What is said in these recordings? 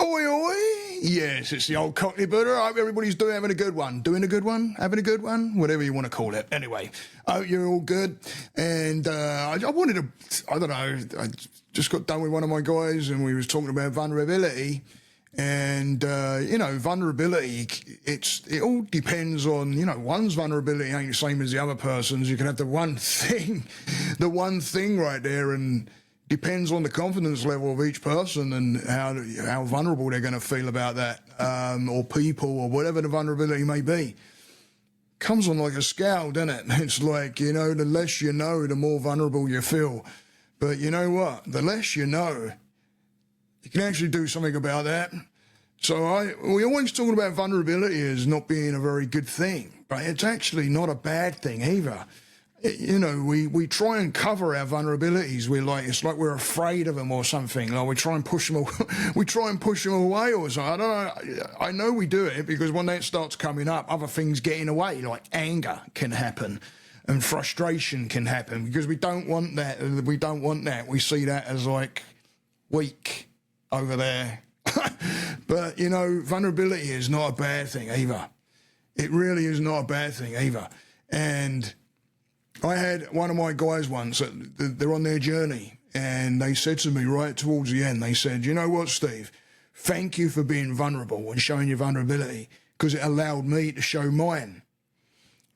Oi, oi. Yes, it's the old Cockney Buddha. I hope everybody's having a good one. Doing a good one? Having a good one? Whatever you want to call it. Anyway, I hope you're all good. And I wanted to, I don't know, I just got done with one of my guys and we was talking about vulnerability. And, vulnerability, it all depends on, one's vulnerability ain't the same as the other person's. You can have the one thing right there, and depends on the confidence level of each person and how vulnerable they're going to feel about that, or people, or whatever the vulnerability may be. Comes on like a scale, doesn't it? It's like, the less you know, the more vulnerable you feel. But you know what? The less you know, you can actually do something about that. So we always talk about vulnerability as not being a very good thing, but it's actually not a bad thing either. We try and cover our vulnerabilities. It's like we're afraid of them or something. Like we try and push them away or something. I don't know. I know we do it because when that starts coming up, other things get in the way, like anger can happen and frustration can happen because we don't want that. We don't want that. We see that as like weak over there. But, vulnerability is not a bad thing either. It really is not a bad thing either. And I had one of my guys once, they're on their journey, and they said to me right towards the end, they said, you know what, Steve, thank you for being vulnerable and showing your vulnerability because it allowed me to show mine.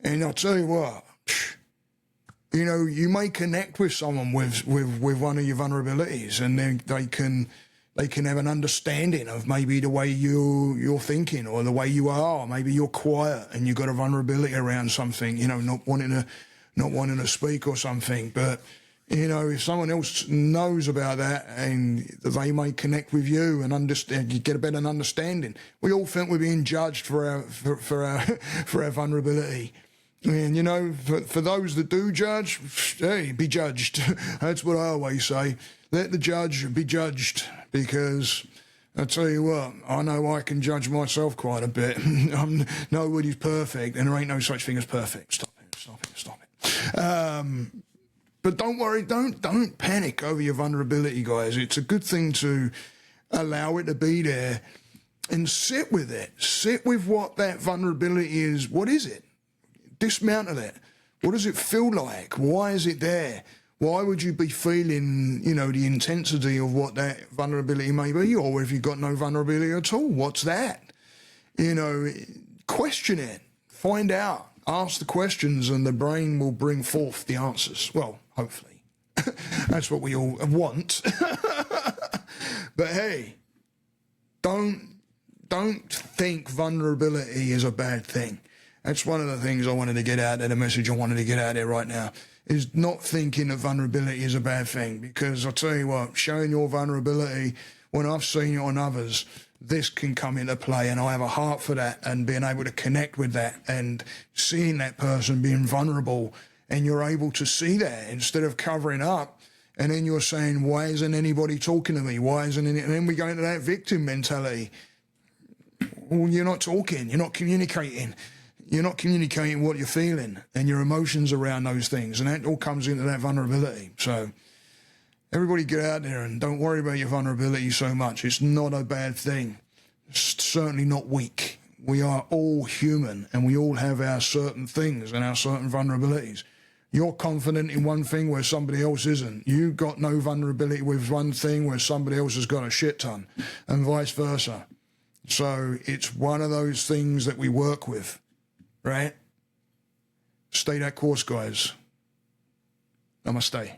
And I'll tell you what, you may connect with someone with one of your vulnerabilities, and then they can have an understanding of maybe the way you're thinking or the way you are. Maybe you're quiet and you've got a vulnerability around something, not wanting to speak or something. But, if someone else knows about that and they may connect with you and understand, you get a better understanding. We all think we're being judged for our vulnerability. And, for those that do judge, hey, be judged. That's what I always say. Let the judge be judged, because I tell you what, I know I can judge myself quite a bit. Nobody's perfect, and there ain't no such thing as perfect. Stop it. But don't worry, don't panic over your vulnerability, guys. It's a good thing to allow it to be there and sit with it. Sit with what that vulnerability is. What is it? Dismantle it. What does it feel like? Why is it there? Why would you be feeling, the intensity of what that vulnerability may be? Or if you've got no vulnerability at all, what's that? Question it. Find out. Ask the questions and the brain will bring forth the answers. Well, hopefully. That's what we all want. But hey, don't think vulnerability is a bad thing. That's one of the things I wanted to get out there, the message I wanted to get out there right now, is not thinking that vulnerability is a bad thing. Because I'll tell you what, showing your vulnerability, when I've seen it on others, this can come into play, and I have a heart for that, and being able to connect with that and seeing that person being vulnerable, and you're able to see that instead of covering up. And then you're saying, why isn't anybody talking to me? Why isn't any? And then we go into that victim mentality. Well, you're not talking, you're not communicating. You're not communicating what you're feeling and your emotions around those things. And that all comes into that vulnerability. So everybody get out there and don't worry about your vulnerability so much. It's not a bad thing. It's certainly not weak. We are all human and we all have our certain things and our certain vulnerabilities. You're confident in one thing where somebody else isn't. You've got no vulnerability with one thing where somebody else has got a shit ton, and vice versa. So it's one of those things that we work with. Right? Stay that course, guys. Namaste.